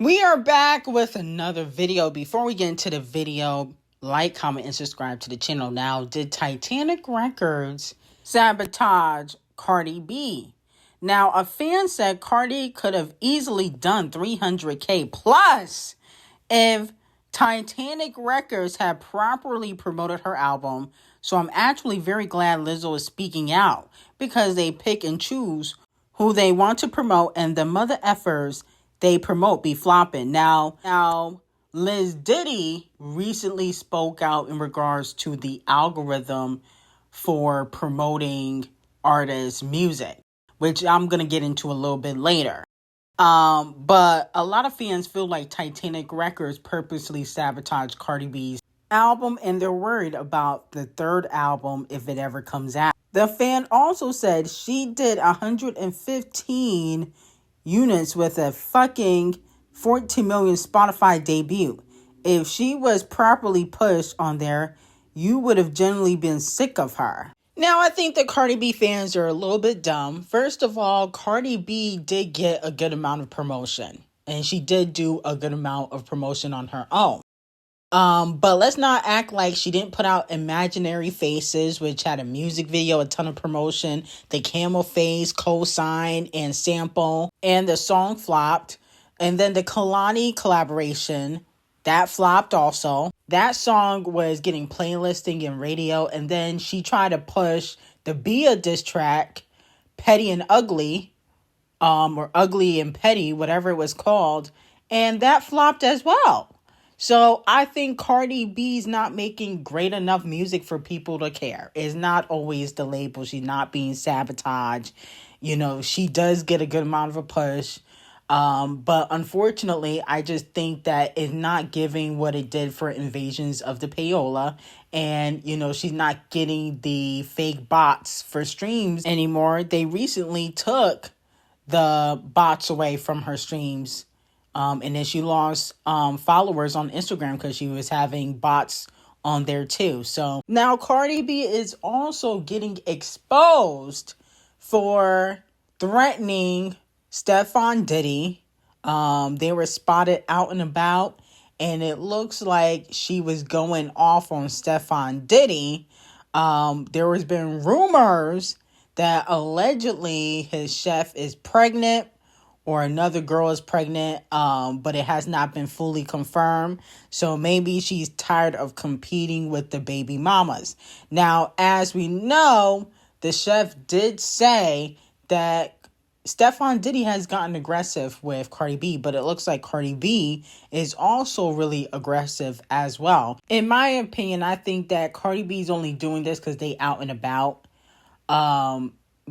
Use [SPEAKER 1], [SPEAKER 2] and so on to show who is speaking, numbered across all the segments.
[SPEAKER 1] We are back with another video. Before we get into the video, like, comment, and subscribe to the channel now. Did Titanic Records sabotage Cardi B? Now, a fan said Cardi could have easily done 300K plus if Titanic Records had properly promoted her album. So I'm actually very glad Lizzo is speaking out, because they pick and choose who they want to promote, and the mother effers they promote be flopping. Now, Liz Diddy recently spoke out in regards to the algorithm for promoting artists' music, which I'm going to get into a little bit later. But a lot of fans feel like Titanic Records purposely sabotaged Cardi B's album, and they're worried about the third album if it ever comes out. The fan also said she did 115 units with a fucking 14 million Spotify debut. If she was properly pushed on there, you would have generally been sick of her. Now, I think the Cardi B fans are a little bit dumb. First of all, Cardi B did get a good amount of promotion, and she did do a good amount of promotion on her own. But let's not act like she didn't put out Imaginary Faces, which had a music video, a ton of promotion, the Camel Face, Cosign, and Sample, and the song flopped. And then the Kalani collaboration, that flopped also. That song was getting playlisting and radio, and then she tried to push the Bia diss track, Petty and Ugly, or Ugly and Petty, whatever it was called, and that flopped as well. So I think Cardi B's not making great enough music for people to care. It's not always the label. She's not being sabotaged. You know, she does get a good amount of a push. But unfortunately, I just think that it's not giving what it did for Invasions of the Payola. And, you know, she's not getting the fake bots for streams anymore. They recently took the bots away from her streams. And then she lost followers on Instagram because she was having bots on there too. So now Cardi B is also getting exposed for threatening STEF0N Diddy. They were spotted out and about, and it looks like she was going off on STEF0N Diddy. There has been rumors that allegedly his chef is pregnant, or another girl is pregnant, but it has not been fully confirmed. So maybe she's tired of competing with the baby mamas. Now, as we know, the chef did say that STEF0N Diddy has gotten aggressive with Cardi B, but it looks like Cardi B is also really aggressive as well. In my opinion, I think that Cardi B is only doing this because they out and about.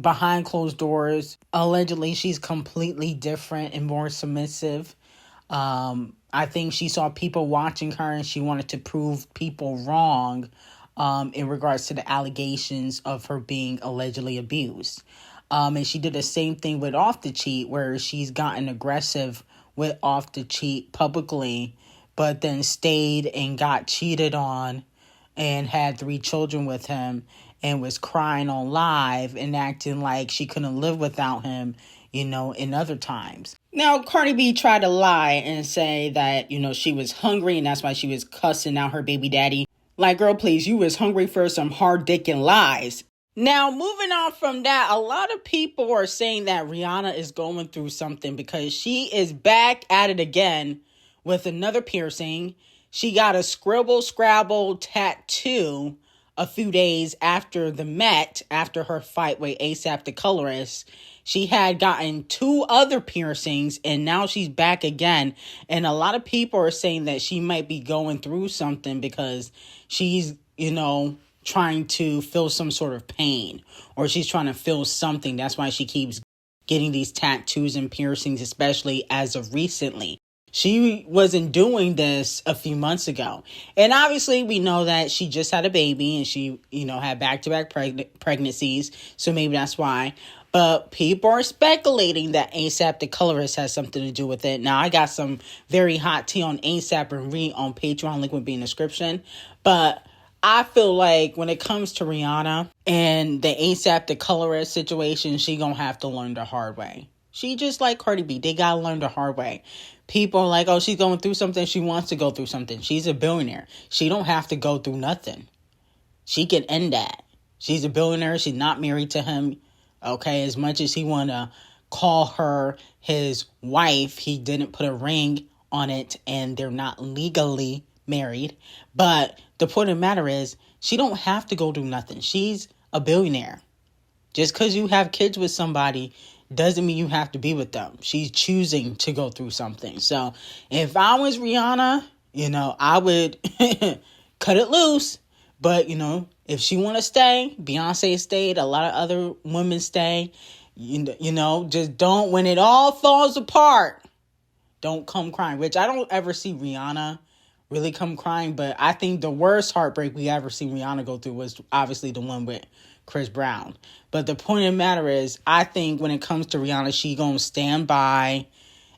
[SPEAKER 1] Behind closed doors, allegedly she's completely different and more submissive. I think she saw people watching her and she wanted to prove people wrong in regards to the allegations of her being allegedly abused. And she did the same thing with Off the Cheat, where she's gotten aggressive with Off the Cheat publicly, but then stayed and got cheated on and had 3 children with him, and was crying on live and acting like she couldn't live without him, you know, in other times. Now, Cardi B tried to lie and say that, you know, she was hungry and that's why she was cussing out her baby daddy. Like, girl, please, you was hungry for some hard dick and lies. Now, moving on from that, a lot of people are saying that Rihanna is going through something because she is back at it again with another piercing. She got a scribble scrabble tattoo a few days after the Met, after her fight with ASAP the colorist. She had gotten 2 other piercings, and now she's back again. And a lot of people are saying that she might be going through something because she's, you know, trying to feel some sort of pain, or she's trying to feel something. That's why she keeps getting these tattoos and piercings, especially as of recently. She wasn't doing this a few months ago. And obviously we know that she just had a baby and she, you know, had back-to-back pregnancies. So maybe that's why. But people are speculating that ASAP the colorist has something to do with it. Now, I got some very hot tea on ASAP and Ree on Patreon. Link will be in the description. But I feel like when it comes to Rihanna and the ASAP the colorist situation, she gonna have to learn the hard way. She just like Cardi B. They gotta learn the hard way. People are like, oh, she's going through something. She wants to go through something. She's a billionaire. She don't have to go through nothing. She can end that. She's a billionaire. She's not married to him. Okay, as much as he want to call her his wife, he didn't put a ring on it, and they're not legally married. But the point of the matter is, she don't have to go do nothing. She's a billionaire. Just because you have kids with somebody doesn't mean you have to be with them. She's choosing to go through something. So if I was Rihanna, I would cut it loose. But, if she want to stay, Beyonce stayed, a lot of other women stay. Just don't, when it all falls apart, don't come crying. Which I don't ever see Rihanna really come crying. But I think the worst heartbreak we ever seen Rihanna go through was obviously the one with Chris Brown. But the point of the matter is, I think when it comes to Rihanna, she gonna stand by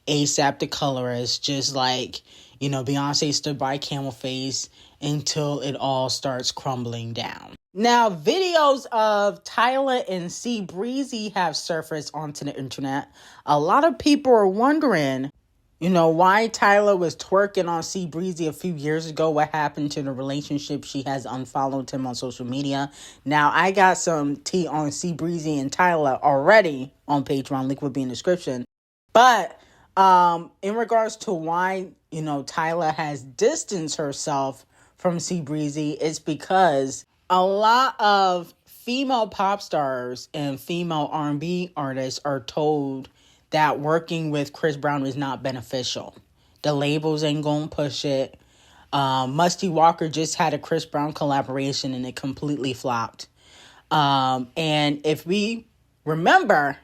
[SPEAKER 1] ASAP the colorist, just like, Beyonce stood by Camel Face until it all starts crumbling down. Now, videos of Tyla and Breezy have surfaced onto the internet. A lot of people are wondering, why Tyla was twerking on Breezy a few years ago. What happened to the relationship? She has unfollowed him on social media. Now, I got some tea on Breezy and Tyla already on Patreon. Link will be in the description. But in regards to why, Tyla has distanced herself from Breezy, it's because a lot of female pop stars and female R&B artists are told that working with Chris Brown is not beneficial. The labels ain't gonna push it. Musty Walker just had a Chris Brown collaboration and it completely flopped. And if we remember,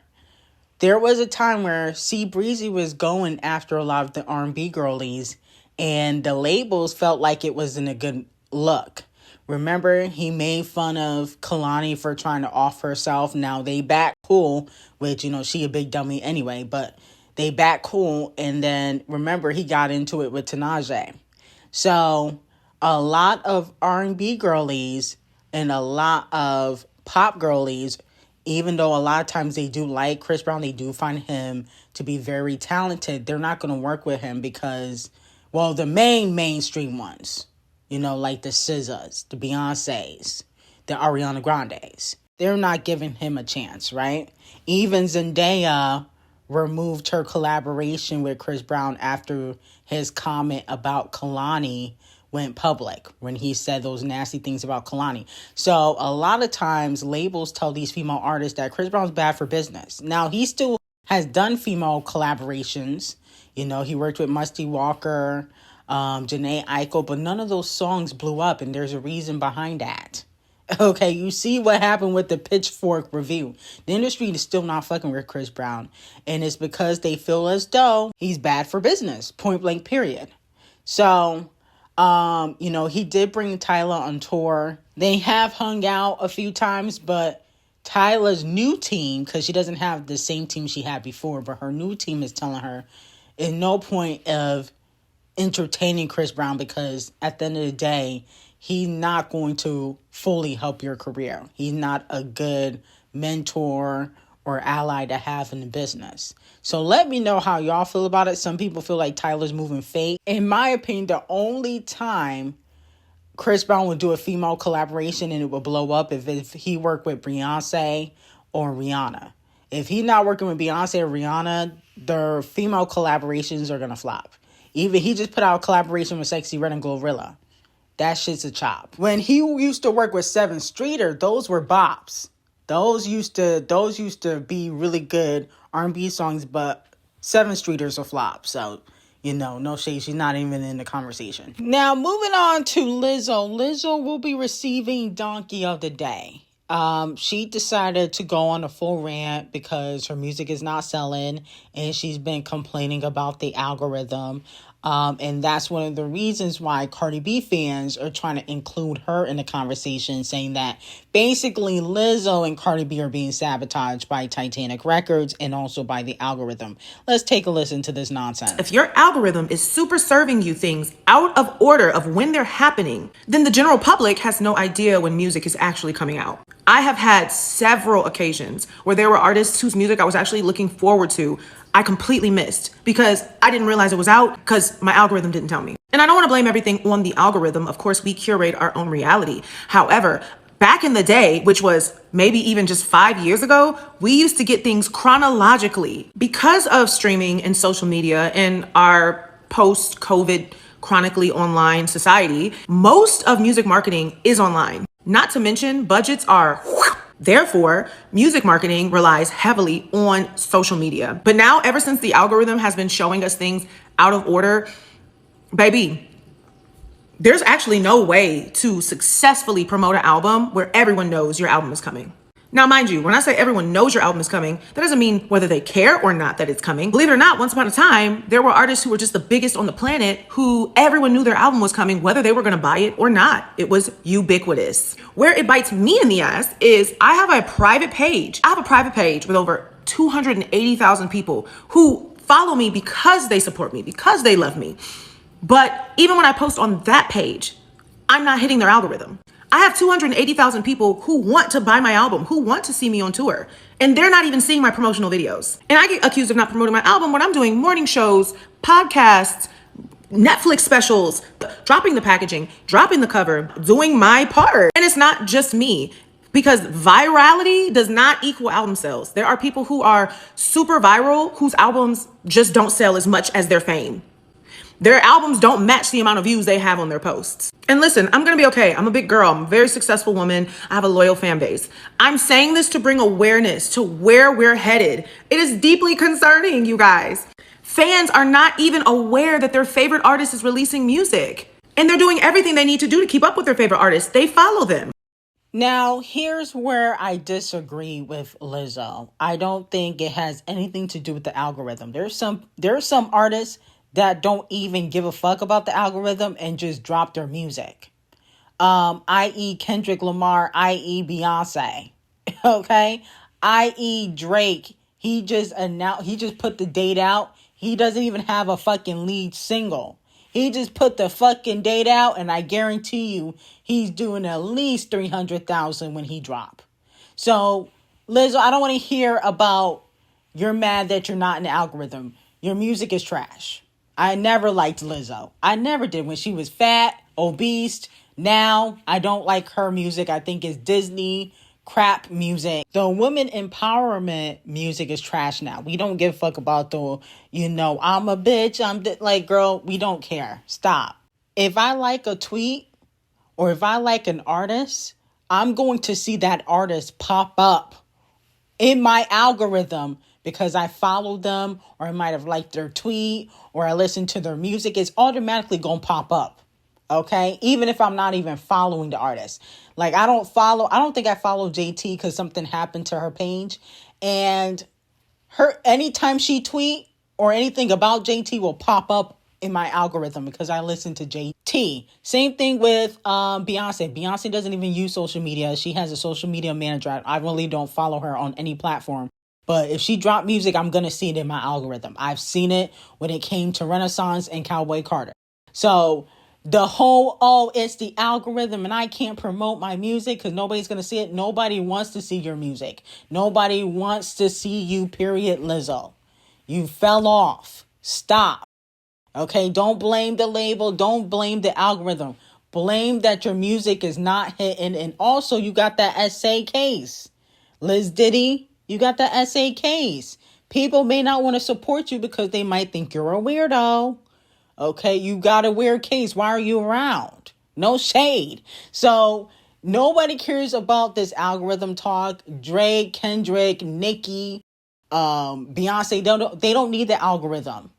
[SPEAKER 1] there was a time where Breezy was going after a lot of the R&B girlies, and the labels felt like it wasn't a good look. Remember, he made fun of Kalani for trying to off herself. Now they back cool, which, she a big dummy anyway, but they back cool. And then remember, he got into it with TAshmiracleshow. So a lot of R&B girlies and a lot of pop girlies, even though a lot of times they do like Chris Brown, they do find him to be very talented, they're not going to work with him because, well, the mainstream ones, like the SZAs, the Beyoncés, the Ariana Grandes, they're not giving him a chance, right? Even Zendaya removed her collaboration with Chris Brown after his comment about Kalani went public, when he said those nasty things about Kalani. So a lot of times labels tell these female artists that Chris Brown's bad for business. Now, he still has done female collaborations. He worked with Musty Walker, Janae Aiko, but none of those songs blew up, and there's a reason behind that. Okay, you see what happened with the Pitchfork review. The industry is still not fucking with Chris Brown, and it's because they feel as though he's bad for business, point blank period. So, he did bring Tyla on tour. They have hung out a few times, but Tyla's new team, because she doesn't have the same team she had before, but her new team is telling her in no point of entertaining Chris Brown, because at the end of the day, he's not going to fully help your career. He's not a good mentor or ally to have in the business. So let me know how y'all feel about it. Some people feel like Tyla's moving fake. In my opinion, the only time Chris Brown would do a female collaboration and it would blow up if he worked with Beyonce or Rihanna. If he's not working with Beyonce or Rihanna, their female collaborations are going to flop. Even he just put out a collaboration with Sexy Red and Glorilla. That shit's a chop. When he used to work with Seven Streeter, those were bops. Those used to be really good R&B songs, but Seven Streeter's a flop. So, no shade. She's not even in the conversation. Now, moving on to Lizzo. Lizzo will be receiving Donkey of the Day. She decided to go on a full rant because her music is not selling and she's been complaining about the algorithm. And that's one of the reasons why Cardi B fans are trying to include her in the conversation, saying that basically Lizzo and Cardi B are being sabotaged by Titanic Records and also by the algorithm. Let's take a listen to this nonsense.
[SPEAKER 2] If your algorithm is super serving you things out of order of when they're happening, then the general public has no idea when music is actually coming out. I have had several occasions where there were artists whose music I was actually looking forward to I completely missed because I didn't realize it was out because my algorithm didn't tell me. And I don't want to blame everything on the algorithm. Of course, we curate our own reality. However, back in the day, which was maybe even just 5 years ago, we used to get things chronologically. Because of streaming and social media and our post-COVID chronically online society, most of music marketing is online. Not to mention budgets are therefore, music marketing relies heavily on social media. But now, ever since the algorithm has been showing us things out of order, baby, there's actually no way to successfully promote an album where everyone knows your album is coming. Now, mind you, when I say everyone knows your album is coming, that doesn't mean whether they care or not that it's coming. Believe it or not, once upon a time, there were artists who were just the biggest on the planet who everyone knew their album was coming, whether they were gonna buy it or not. It was ubiquitous. Where it bites me in the ass is I have a private page. I have a private page with over 280,000 people who follow me because they support me, because they love me. But even when I post on that page, I'm not hitting their algorithm. I have 280,000 people who want to buy my album, who want to see me on tour, and they're not even seeing my promotional videos. And I get accused of not promoting my album when I'm doing morning shows, podcasts, Netflix specials, dropping the packaging, dropping the cover, doing my part. And it's not just me, because virality does not equal album sales. There are people who are super viral whose albums just don't sell as much as their fame. Their albums don't match the amount of views they have on their posts. And listen, I'm gonna be okay. I'm a big girl. I'm a very successful woman. I have a loyal fan base. I'm saying this to bring awareness to where we're headed. It is deeply concerning, you guys. Fans are not even aware that their favorite artist is releasing music. And they're doing everything they need to do to keep up with their favorite artists. They follow them.
[SPEAKER 1] Now, here's where I disagree with Lizzo. I don't think it has anything to do with the algorithm. There's some artists that don't even give a fuck about the algorithm and just drop their music. I.e. Kendrick Lamar, i.e. Beyonce. Okay? I.e. Drake. He just put the date out. He doesn't even have a fucking lead single. He just put the fucking date out, and I guarantee you he's doing at least 300,000 when he drop. So, Lizzo, I don't want to hear about you're mad that you're not in the algorithm. Your music is trash. I never liked Lizzo. I never did when she was fat, obese. Now, I don't like her music. I think it's Disney crap music. The women empowerment music is trash now. We don't give a fuck about the, I'm a bitch. Like, girl, we don't care. Stop. If I like a tweet or if I like an artist, I'm going to see that artist pop up in my algorithm because I followed them or I might have liked their tweet or I listened to their music. It's automatically going to pop up. Okay? Even if I'm not even following the artist. Like, I don't think I follow JT because something happened to her page. And anytime she tweet or anything about JT will pop up in my algorithm because I listen to JT. Same thing with Beyonce. Beyonce doesn't even use social media. She has a social media manager. I really don't follow her on any platform. But if she dropped music, I'm going to see it in my algorithm. I've seen it when it came to Renaissance and Cowboy Carter. So the whole, it's the algorithm and I can't promote my music because nobody's going to see it. Nobody wants to see your music. Nobody wants to see you, period, Lizzo. You fell off. Stop. Okay, don't blame the label. Don't blame the algorithm. Blame that your music is not hitting. And also, you got that essay case. Liz Diddy, you got that essay case. People may not want to support you because they might think you're a weirdo. Okay, you got a weird case. Why are you around? No shade. So nobody cares about this algorithm talk. Drake, Kendrick, Nicki, Beyonce, they don't need the algorithm.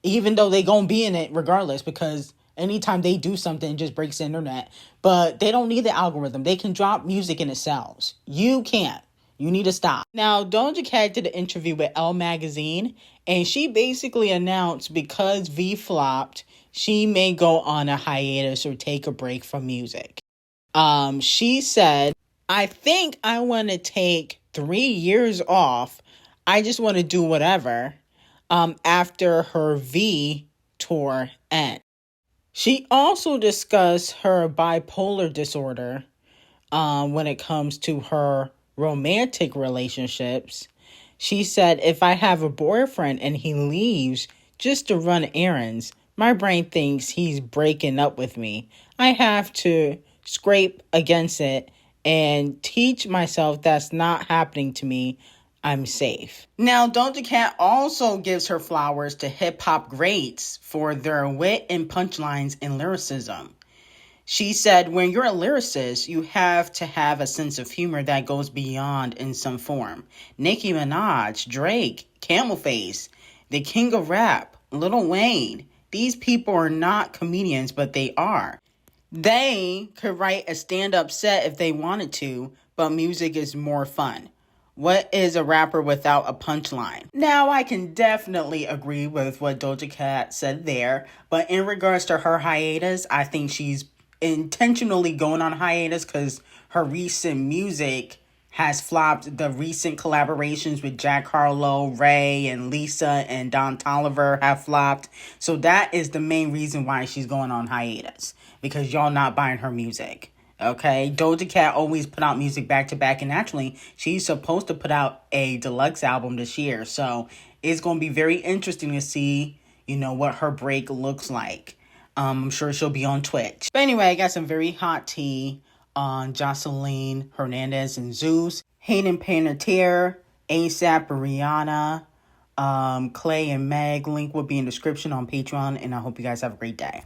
[SPEAKER 1] Even though they gonna be in it regardless because anytime they do something, it just breaks the internet. But they don't need the algorithm. They can drop music and it sells. You can't. You need to stop. Now, Doja Cat did an interview with Elle Magazine, and she basically announced because V flopped, she may go on a hiatus or take a break from music. She said, I think I want to take 3 years off. I just want to do whatever after her V tour ends. She also discussed her bipolar disorder when it comes to her romantic relationships. She said, if I have a boyfriend and he leaves just to run errands, my brain thinks he's breaking up with me. I have to scrape against it and teach myself that's not happening to me. I'm safe. Now, Doja Cat also gives her flowers to hip-hop greats for their wit and punchlines and lyricism. She said, when you're a lyricist, you have to have a sense of humor that goes beyond in some form. Nicki Minaj, Drake, Camel Face, the king of rap, Lil Wayne. These people are not comedians, but they are. They could write a stand-up set if they wanted to, but music is more fun. What is a rapper without a punchline? Now, I can definitely agree with what Doja Cat said there, but in regards to her hiatus, I think she's intentionally going on hiatus because her recent music has flopped. The recent collaborations with Jack Harlow, Ray, and Lisa and Don Toliver have flopped. So that is the main reason why she's going on hiatus, because y'all not buying her music. Okay, Doja Cat always put out music back to back, and actually she's supposed to put out a deluxe album this year. So it's going to be very interesting to see, what her break looks like. I'm sure she'll be on Twitch. But anyway, I got some very hot tea on Jocelyn Hernandez and Zeus, Hayden Panettiere, ASAP and Rihanna, Clay and Meg. Link will be in the description on Patreon, and I hope you guys have a great day.